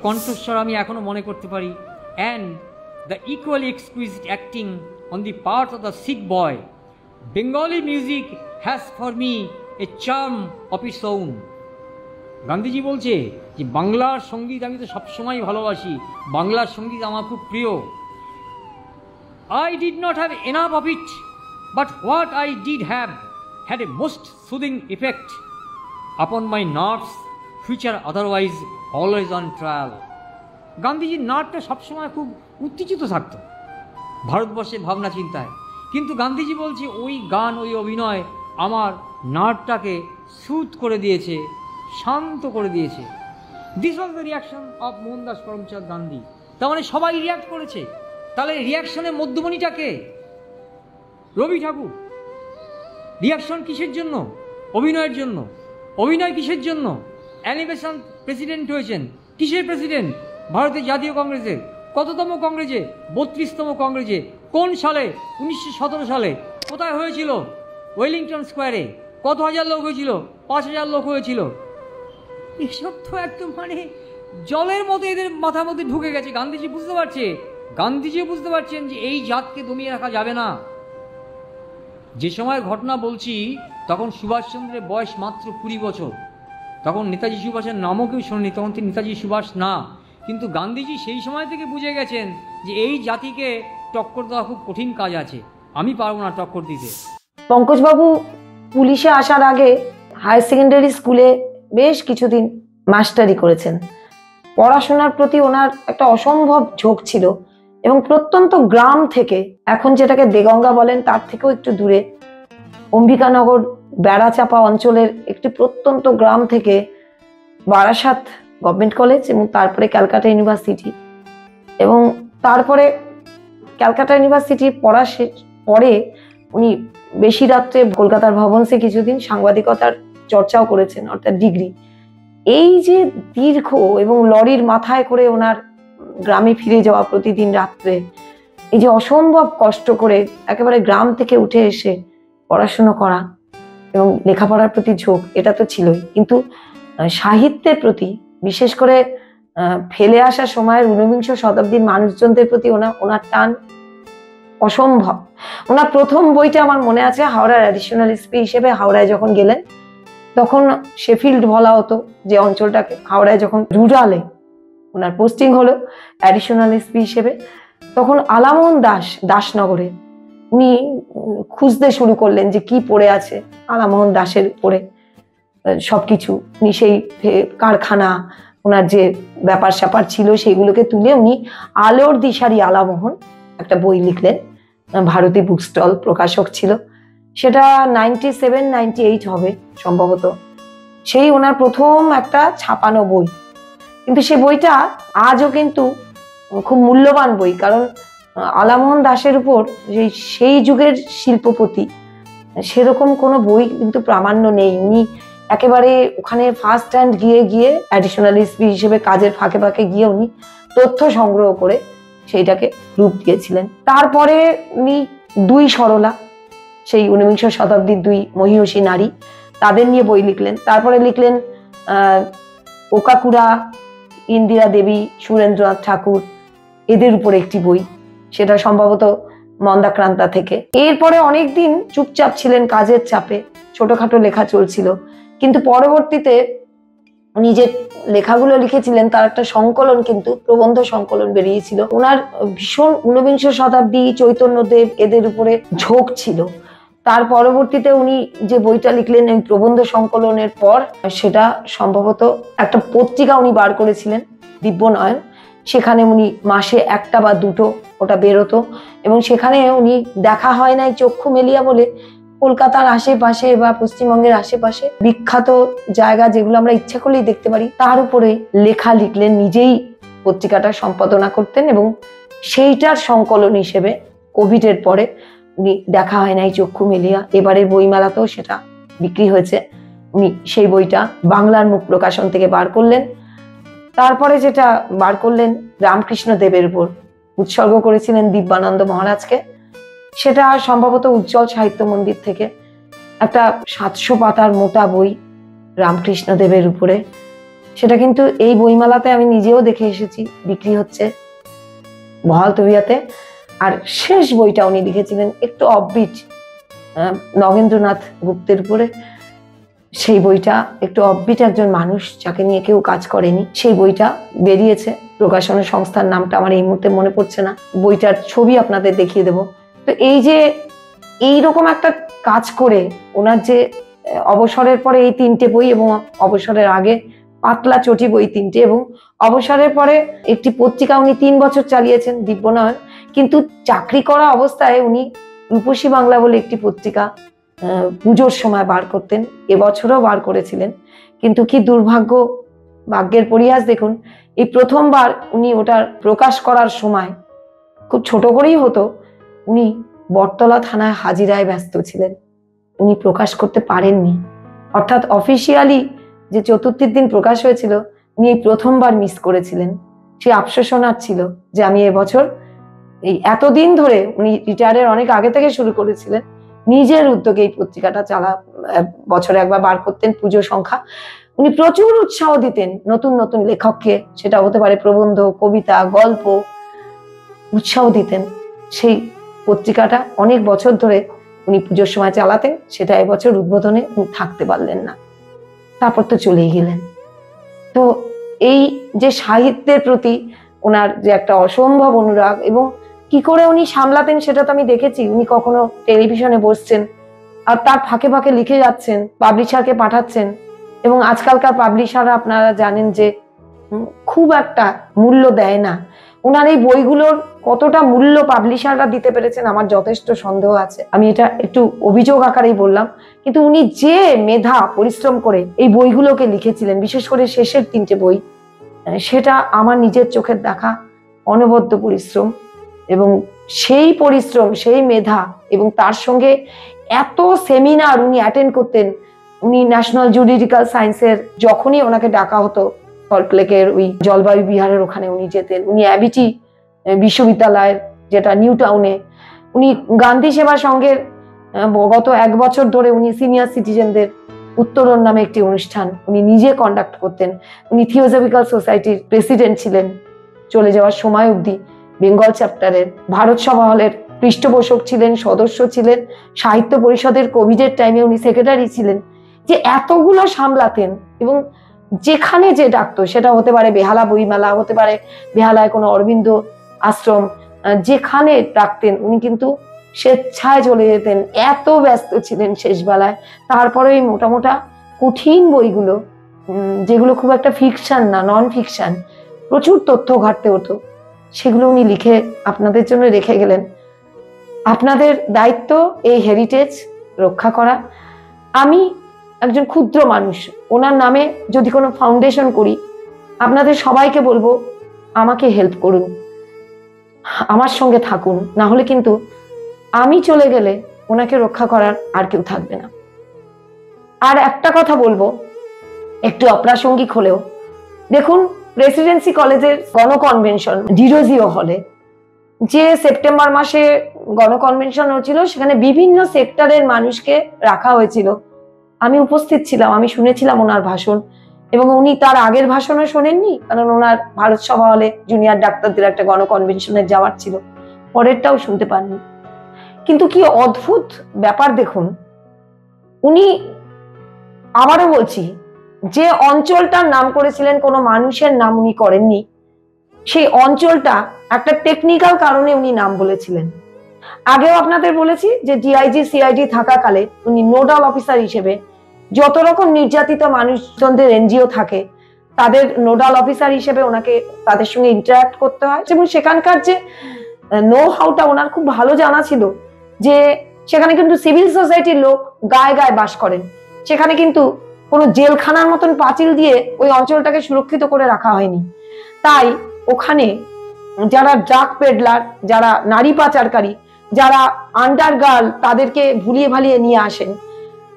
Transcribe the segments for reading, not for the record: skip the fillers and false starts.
কণ্ঠস্বর আমি এখনো মনে করতে পারি, and the equally exquisite acting on the part of the sick boy. Bengali music has for me a charm of its own. Gandhiji বলছে যে বাংলার সঙ্গীত আমি তো সবসময় ভালোবাসি, বাংলার সঙ্গীত আমার খুব প্রিয়। I did not have enough of it, but what I did have had a most soothing effect upon my nerves, which are otherwise always on trial. গান্ধীজির নার্ভটা সবসময় খুব উত্তেজিত থাকত ভারতবর্ষের ভাবনা চিন্তায়, কিন্তু গান্ধীজি বলছে ওই গান, ওই অভিনয় আমার নার্ভটাকে সুদ করে দিয়েছে, শান্ত করে দিয়েছে। This was the reaction of Mohandas Karamchand Gandhi. তার মানে সবাই রিয়াক্ট করেছে। তাহলে রিয়াকশনের মধ্যমণিটাকে রবি ঠাকুর। রিয়াকশন কিসের জন্য? অভিনয়ের জন্য। অভিনয় কিসের জন্য? অ্যানিমেশন প্রেসিডেন্ট হয়েছেন। কিসের প্রেসিডেন্ট? ভারতের জাতীয় কংগ্রেসের। কততম কংগ্রেসে? 32তম কংগ্রেসে। কোন সালে? 1917 সালে। কোথায় হয়েছিল? ওয়েলিংটন স্কোয়ারে। কত হাজার লোক হয়েছিল? 5,000 লোক হয়েছিল। এসব তো একদম মানে জলের মতো এদের মাথার মধ্যে ঢুকে গেছে। গান্ধীজি বুঝতে পারছে, গান্ধীজি বুঝতে পারছেন যে এই জাতকে দমিয়ে রাখা যাবে না। যে সময় ঘটনা বলছি তখন সুভাষচন্দ্রের বয়স মাত্র 20 বছর। তখন নেতাজি সুভাষের নামও কেউ শোনেনি, তখন তিনি নেতাজি সুভাষ না। কিন্তু গান্ধীজি সেই সময় থেকে বুঝে গেছেন যে এই জাতিকে টক্কর দেওয়া খুব কঠিন কাজ আছে, আমি পারবো না টক্কর দিতে। পঙ্কজবাবু পুলিশে আসার আগে হায়ার সেকেন্ডারি স্কুলে বেশ কিছুদিন মাস্টারি করেছেন। পড়াশোনার প্রতি ওনার একটা অসম্ভব ঝোঁক ছিল এবং প্রত্যন্ত গ্রাম থেকে, এখন যেটাকে দেগঙ্গা বলেন তার থেকেও একটু দূরে, অম্বিকানগর বেড়াচাপা অঞ্চলের একটি প্রত্যন্ত গ্রাম থেকে বারাসাত গভর্নমেন্ট কলেজ এবং তারপরে ক্যালকাটা ইউনিভার্সিটি, এবং তারপরে ক্যালকাটা ইউনিভার্সিটি পড়া শেষ পরে উনি বেশি রাত্রে কলকাতার ভবনসে কিছুদিন সাংবাদিকতার চর্চাও করেছেন, অর্থাৎ ডিগ্রি। এই যে দীর্ঘ এবং লরির মাথায় করে ওনার গ্রামে ফিরে যাওয়া প্রতিদিন রাত্রে, এই যে অসম্ভব কষ্ট করে একেবারে গ্রাম থেকে উঠে এসে পড়াশুনো করা এবং লেখাপড়ার প্রতি ঝোঁক, এটা তো ছিলই, কিন্তু সাহিত্যের প্রতি, বিশেষ করে ফেলে আসা সময়ের 19বিংশ শতাব্দীর মানুষজনদের প্রতি ওনার টান অসম্ভব। ওনার প্রথম বইটা আমার মনে আছে, হাওড়ার অ্যাডিশনাল এসপি হিসেবে হাওড়ায় যখন গেলেন, তখন শেফিল্ড বলা হতো যে অঞ্চলটাকে, হাওড়ায় যখন রুরালে ওনার পোস্টিং হলো অ্যাডিশনাল এসপি হিসেবে, তখন আলামোহন দাসনগরে উনি খুঁজতে শুরু করলেন যে কি পড়ে আছে আলামোহন দাসের উপরে সবকিছু। উনি সেই কারখানা, ওনার যে ব্যাপার স্যাপার ছিল সেগুলোকে তুলে উনি আলোর দিশারি আলামোহন একটা বই লিখলেন। ভারতী বুক স্টল প্রকাশক ছিল, সেটা 97-98 হবে সম্ভবত। সেই ওনার প্রথম একটা ছাপানো বই, কিন্তু সে বইটা আজও কিন্তু খুব মূল্যবান বই, কারণ আলামোহন দাসের উপর সেই যুগের শিল্পপতি সেরকম কোনো বই কিন্তু প্রামাণ্য নেই। উনি একেবারে ওখানে ফার্স্ট হ্যান্ড গিয়ে অ্যাডিশনাল এসপি হিসেবে কাজের ফাঁকে ফাঁকে গিয়ে উনি তথ্য সংগ্রহ করে সেইটাকে রূপ দিয়েছিলেন। তারপরে উনি দুই সরলা, সেই 19বিংশ শতাব্দীর দুই মহিয়সী নারী, তাদের নিয়ে বই লিখলেন। তারপরে লিখলেন ওকাকুরা, ইন্দিরা দেবী, সুরেন্দ্রনাথ ঠাকুর, এদের উপরে একটি বই, সেটা সম্ভবত মন্দাক্রান্তা থেকে। এরপরে অনেকদিন চুপচাপ ছিলেন কাজের চাপে, ছোটখাটো লেখা চলছিল, কিন্তু পরবর্তীতে উনি যে লেখাগুলো লিখেছিলেন তার একটা সংকলন, কিন্তু প্রবন্ধ সংকলন বেরিয়েছিল। ওনার ভীষণ 19বিংশ শতাব্দী, চৈতন্যদেব, এদের উপরে ঝোঁক ছিল। তার পরবর্তীতে উনি যে বইটা লিখলেন এই প্রবন্ধ সংকলনের পর, সেটা সম্ভবত একটা পত্রিকা উনি বার করেছিলেন, দিব্যনয়ন। সেখানে উনি মাসে একটা বা দুটো ওটা বেরোতো, এবং সেখানে উনি দেখা হয় নাই চক্ষু মেলিয়া বলে কলকাতার আশেপাশে বা পশ্চিমবঙ্গের আশেপাশে বিখ্যাত জায়গা যেগুলো আমরা ইচ্ছা করলেই দেখতে পারি, তার উপরে লেখা লিখলেন, নিজেই পত্রিকাটা সম্পাদনা করতেন, এবং সেইটার সংকলন হিসেবে কোভিডের পরে উনি দেখা হয় নাই চক্ষু মেলিয়া, এবারের বইমেলাতেও সেটা বিক্রি হয়েছে। উনি সেই বইটা বাংলার মুখ প্রকাশন থেকে বার করলেন। তারপরে যেটা বার করলেন রামকৃষ্ণ দেবের উপর উৎসর্গ করেছিলেন দিব্যানন্দ মহারাজকে, সেটা সম্ভবত উজ্জ্বল সাহিত্য মন্দির থেকে একটা 700 পাতার মোটা বই রামকৃষ্ণ দেবের উপরে। সেটা কিন্তু এই বইমেলাতে আমি নিজেও দেখে এসেছি, বিক্রি হচ্ছে বহাল তবিয়াতে। আর শেষ বইটা উনি লিখেছিলেন একটু অফবিট, নগেন্দ্রনাথ গুপ্তের উপরে। সেই বইটা একটু অফবিট, একজন মানুষ যাকে নিয়ে কেউ কাজ করেনি, সেই বইটা বেরিয়েছে। প্রকাশনা সংস্থার নামটা আমার এই মুহূর্তে মনে পড়ছে না, বইটার ছবি আপনাদের দেখিয়ে দেব। তো এই যে এইরকম একটা কাজ করে ওনার যে অবসরের পরে এই 3টে বই, এবং অবসরের আগে পাতলা চটি বই 3টে, এবং অবসরের পরে একটি পত্রিকা উনি 3 বছর চালিয়েছেন, দিব্যনয়ন। কিন্তু চাকরি করা অবস্থায় উনি রূপসী বাংলা বলে একটি পত্রিকা পুজোর সময় বার করতেন, এবছরও বার করেছিলেন। কিন্তু কি দুর্ভাগ্য, ভাগ্যের পরিহাস দেখুন, এই প্রথমবার উনি ওটার প্রকাশ করার সময়, খুব ছোট করেই হতো, উনি বটতলা থানায় হাজিরায় ব্যস্ত ছিলেন, উনি প্রকাশ করতে পারেননি। অর্থাৎ অফিসিয়ালি যে চতুর্থীর দিন প্রকাশ হয়েছিল, উনি এই প্রথমবার মিস করেছিলেন। সে আফসোস ওনার ছিল যে আমি এবছর, এই এতদিন ধরে উনি রিটায়ারের অনেক আগে থেকে শুরু করেছিলেন, নিজের উদ্যোগে এই পত্রিকাটা বছরে একবার বার করতেন, পুজো সংখ্যা। উনি প্রচুর উৎসাহ দিতেন নতুন নতুন লেখককে, সেটা হতে পারে প্রবন্ধ, কবিতা, গল্প, উৎসাহ দিতেন। সেই পত্রিকাটা অনেক বছর ধরে উনি পুজোর সময় চালাতেন, সেটা এবছর উদ্বোধনে উনি থাকতে পারলেন না, তারপর তো চলেই গেলেন। তো এই যে সাহিত্যের প্রতি ওনার যে একটা অসম্ভব অনুরাগ, এবং কি করে উনি সামলাতেন সেটা তো আমি দেখেছি। উনি কখনো টেলিভিশনে বসছেন আর তার ফাঁকে ফাঁকে লিখে যাচ্ছেন, পাবলিশারকে পাঠাচ্ছেন। এবং আজকালকার পাবলিশাররা আপনারা জানেন যে খুব একটা মূল্য দেয় না। ওনার এই বইগুলোর কতটা মূল্য পাবলিশাররা দিতে পেরেছেন আমার যথেষ্ট সন্দেহ আছে। আমি এটা একটু অভিযোগ আকারেই বললাম, কিন্তু উনি যে মেধা পরিশ্রম করে এই বইগুলোকে লিখেছিলেন, বিশেষ করে শেষের 3টে বই, সেটা আমার নিজের চোখের দেখা অনবদ্য পরিশ্রম। এবং সেই পরিশ্রম, সেই মেধা, এবং তার সঙ্গে এত সেমিনার উনি অ্যাটেন্ড করতেন। উনি ন্যাশনাল জুরিডিক্যাল সায়েন্সের যখনই ওনাকে ডাকা হতো, সল্টলেকের ওই জলবায়ু বিহারের ওখানে উনি যেতেন। উনি অ্যাবিটি বিশ্ববিদ্যালয়ের, যেটা নিউ টাউনে, উনি গান্ধী সেবা সংঘের গত 1 বছর ধরে উনি সিনিয়র সিটিজেনদের উত্তরণ নামে একটি অনুষ্ঠান উনি নিজে কন্ডাক্ট করতেন। উনি থিওজফিক্যাল সোসাইটির প্রেসিডেন্ট ছিলেন চলে যাওয়ার সময় অবধি, বেঙ্গল চ্যাপ্টারের। ভারত সভা হলের পৃষ্ঠপোষক ছিলেন, সদস্য ছিলেন, সাহিত্য পরিষদের কোভিডের টাইমে উনি সেক্রেটারি ছিলেন। যে এতগুলো সামলাতেন, এবং যেখানে যে ডাকতো, সেটা হতে পারে বেহালা বইমেলা, হতে পারে বেহালায় কোনো অরবিন্দ আশ্রম, যেখানে ডাকতেন উনি কিন্তু স্বেচ্ছায় চলে যেতেন। এত ব্যস্ত ছিলেন শেষ বেলায়। তারপরে এই মোটামোটা কঠিন বইগুলো, যেগুলো খুব একটা ফিকশন না, নন ফিকশন, প্রচুর তথ্য ঘাটতে হতো, সেগুলো উনি লিখে আপনাদের জন্য রেখে গেলেন। আপনাদের দায়িত্ব এই হেরিটেজ রক্ষা করা। আমি একজন ক্ষুদ্র মানুষ, ওনার নামে যদি কোনো ফাউন্ডেশন করি, আপনাদের সবাইকে বলবো আমাকে হেল্প করুন, আমার সঙ্গে থাকুন, না হলে কিন্তু আমি চলে গেলে ওনাকে রক্ষা করার আর কেউ থাকবে না। আর একটা কথা বলবো, একটু অপ্রাসঙ্গিক হলেও, দেখুন প্রেসিডেন্সি কলেজের গণকনভেনশন ডিরোজিও হলে, যে সেপ্টেম্বর মাসে গণকনভেনশন হয়েছিল, সেখানে বিভিন্ন সেক্টরের মানুষকে রাখা হয়েছিল। আমি উপস্থিত ছিলাম, আমি শুনেছিলাম ওনার ভাষণ, এবং উনি তার আগের ভাষণও শোনেননি, কারণ ওনার ভারত সভা হলে জুনিয়র ডাক্তারদের একটা গণকনভেনশনে যাওয়ার ছিল, পরেরটাও শুনতে পাননি। কিন্তু কি অদ্ভুত ব্যাপার দেখুন, উনি, আবারও বলছি, যে অঞ্চলটার নাম করেছিলেন, কোনো মানুষের নাম উনি করেননি। সেই অঞ্চলটা একটা টেকনিক্যাল কারণে উনি নাম বলেছিলেন। আগেও আপনাদের বলেছি যে ডিআইজি সিআইডি থাকাকালে উনি নোডাল অফিসার হিসেবে যত রকম নির্যাতিত মানুষজনদের এনজিও থাকে, তাদের নোডাল অফিসার হিসেবে ওনাকে তাদের সঙ্গে ইন্টারাক্ট করতে হয়। এবং সেখানকার যে নো হাউটা ওনার খুব ভালো জানা ছিল, যে সেখানে কিন্তু সিভিল সোসাইটির লোক গায়ে গায়ে বাস করেন, সেখানে কিন্তু কোনো জেলখানার মতন পাঁচিল দিয়ে ওই অঞ্চলটাকে সুরক্ষিত করে রাখা হয়নি। তাই ওখানে যারা ড্রাগ পেডলার, যারা নারী পাচারকারী, যারা আন্ডারগার্ল, তাদেরকে ভুলিয়ে ভালিয়ে নিয়ে আসেন,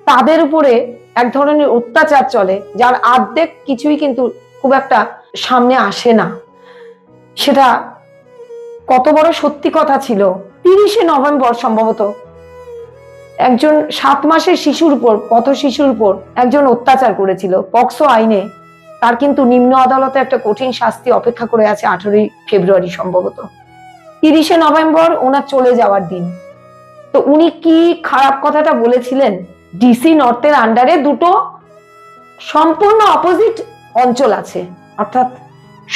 তাদের উপরে এক ধরনের অত্যাচার চলে, যার অর্ধেক কিছুই কিন্তু খুব একটা সামনে আসে না। সেটা কত বড় সত্যি কথা ছিল। 30শে নভেম্বর সম্ভবত একজন 7 মাসের শিশুর উপর, পথ শিশুর উপর একজন অত্যাচার করেছিল, পক্সো আইনে তার কিন্তু নিম্ন আদালতে একটা কঠিন শাস্তি অপেক্ষা করে আছে 18ই ফেব্রুয়ারি সম্ভবত। 30শে নভেম্বর ওনার চলে যাওয়ার দিন। তো উনি কি খারাপ কথাটা বলেছিলেন, ডিসি নর্থের আন্ডারে দুটো সম্পূর্ণ অপোজিট অঞ্চল আছে, অর্থাৎ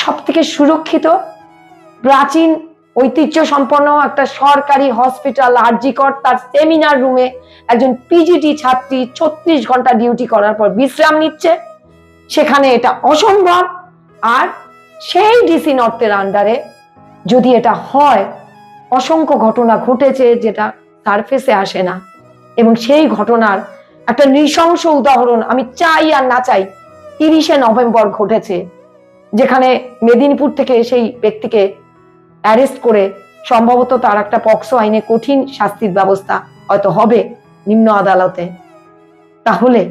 সব থেকে সুরক্ষিত প্রাচীন ঐতিহ্য সম্পন্ন একটা সরকারি হসপিটাল আরজিকর, তার সেমিনার রুমে একজন পিজিটি ছাত্রী 36 ঘন্টা ডিউটি করার পর বিশ্রাম নিচ্ছে, সেখানে এটা অসম্ভব। আর সেই ডিসি নর্থের আন্ডারে যদি এটা হয়, অসংখ্য ঘটনা ঘটেছে যেটা সারফেসে আসে না, এবং সেই ঘটনার একটা নৃশংস উদাহরণ আমি চাই আর না চাই 30শে নভেম্বর ঘটেছে, যেখানে মেদিনীপুর থেকে সেই ব্যক্তিকে অ্যারেস্ট করে সম্ভবত তার একটা পক্সো আইনে কঠিন শাস্তির ব্যবস্থা হয়তো হবে নিম্ন আদালতে। তাহলে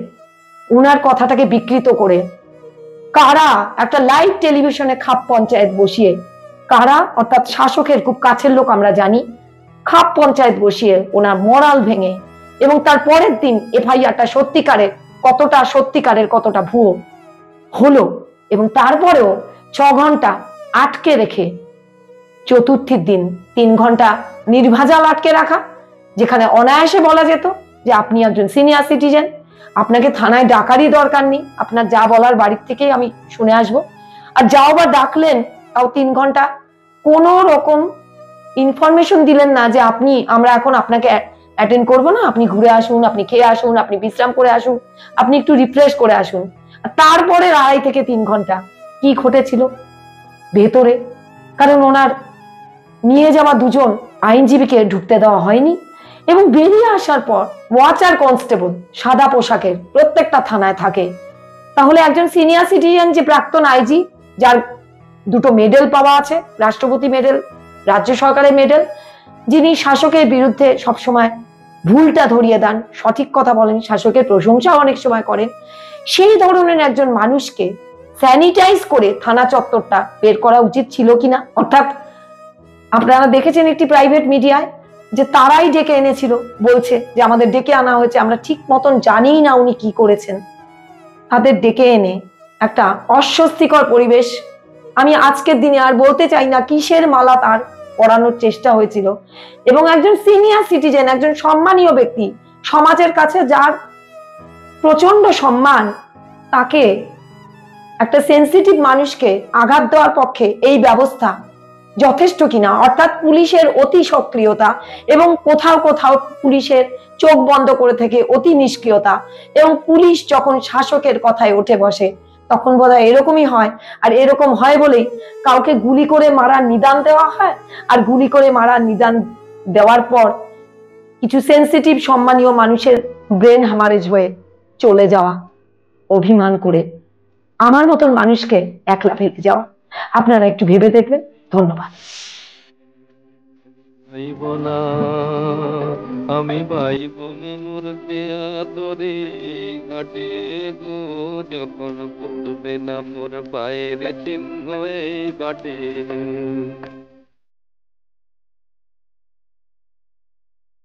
উনার কথাটাকে বিকৃত করে কারা একটা লাইভ টেলিভিশনে খাপ পঞ্চায়েত বসিয়ে, কারা অর্থাৎ শাসকের খুব কাছের লোক আমরা জানি, খাপ পঞ্চায়েত বসিয়ে ওনার মোরাল ভেঙে, এবং তার পরের দিন এফআইআরটা সত্যিকারের কতটা ভুয়ো হলো, এবং তারপরেও 6 ঘন্টা আটকে রেখে চতুর্থীর দিন 3 ঘন্টা নির্ভেজাল আটকে রাখা, যেখানে অনায়াসে বলা যেত যে আপনি একজন সিনিয়র সিটিজেন, আপনাকে থানায় ডাকারই দরকার নেই, আপনার যা বলার বাড়ির থেকেই আমি শুনে আসবো। আর যাও বা ডাকলেন, তাও 3 ঘন্টা কোন রকম ইনফরমেশন দিলেন না যে আমরা এখন আপনাকে অ্যাটেন্ড করবো না, আপনি ঘুরে আসুন, আপনি খেয়ে আসুন, আপনি বিশ্রাম করে আসুন, আপনি একটু রিফ্রেশ করে আসুন। তারপরে 2.5 থেকে 3 ঘন্টা কি ঘটেছিল ভেতরে, কারণ ওনার নিয়ে যাওয়া 2জন আইনজীবীকে ঢুকতে দেওয়া হয়নি, এবং বেরিয়ে আসার পর ওয়াচার কনস্টেবল সাদা পোশাকের প্রত্যেকটা থানায় থাকে। তাহলে একজন সিনিয়র সিটিজেন যে প্রাক্তন আইজি, যার 2টো মেডেল পাওয়া আছে, রাষ্ট্রপতি মেডেল, রাজ্য সরকারের মেডেল, যিনি শাসকের বিরুদ্ধে সবসময় ভুলটা ধরিয়ে দেন, সঠিক কথা বলেন, শাসকের প্রশংসা অনেক সময় করেন, সেই ধরনের একজন মানুষকে স্যানিটাইজ করে থানা চত্বরটা বের করা উচিত ছিল কিনা। অর্থাৎ আপনারা দেখেছেন একটি প্রাইভেট মিডিয়ায় যে তারাই ডেকে এনেছিল, বলছে যে আমাদের ডেকে আনা হয়েছে, আমরা ঠিক মতন জানিই না উনি কি করেছেন। তাদের ডেকে এনে একটা অস্বস্তিকর পরিবেশ, আমি আজকের দিনে আর বলতে চাই না কিসের মালা তার পরানোর চেষ্টা হয়েছিল, এবং একজন সিনিয়র সিটিজেন, একজন সম্মানীয় ব্যক্তি, সমাজের কাছে যার প্রচন্ড সম্মান, তাকে একটা সেন্সিটিভ মানুষকে আঘাত দেওয়ার পক্ষে এই ব্যবস্থা যথেষ্ট কিনা। অর্থাৎ পুলিশের অতি সক্রিয়তা, এবং কোথাও কোথাও পুলিশের চোখ বন্ধ করে থেকে অতি নিষ্ক্রিয়তা, এবং পুলিশ যখন শাসকের কথায় উঠে বসে তখন বোধহয় এরকমই হয়। আর এরকম হয় বলেই কাউকে গুলি করে মারার নিদান দেওয়া হয়, আর গুলি করে মারার নিদান দেওয়ার পর কিছু সেন্সিটিভ সম্মানীয় মানুষের ব্রেন হ্যামারেজ হয়ে চলে যাওয়া, অভিমান করে আমার মতন মানুষকে একলা ফেলে যাওয়া। আপনারা একটু ভেবে দেখবেন। ধন্যবাদ। আমি ভাইব মোর দেয়া তোরে ঘাটে গো, যখন পুতবে না মোর পায়ের চিহ্ন এই ঘাটে।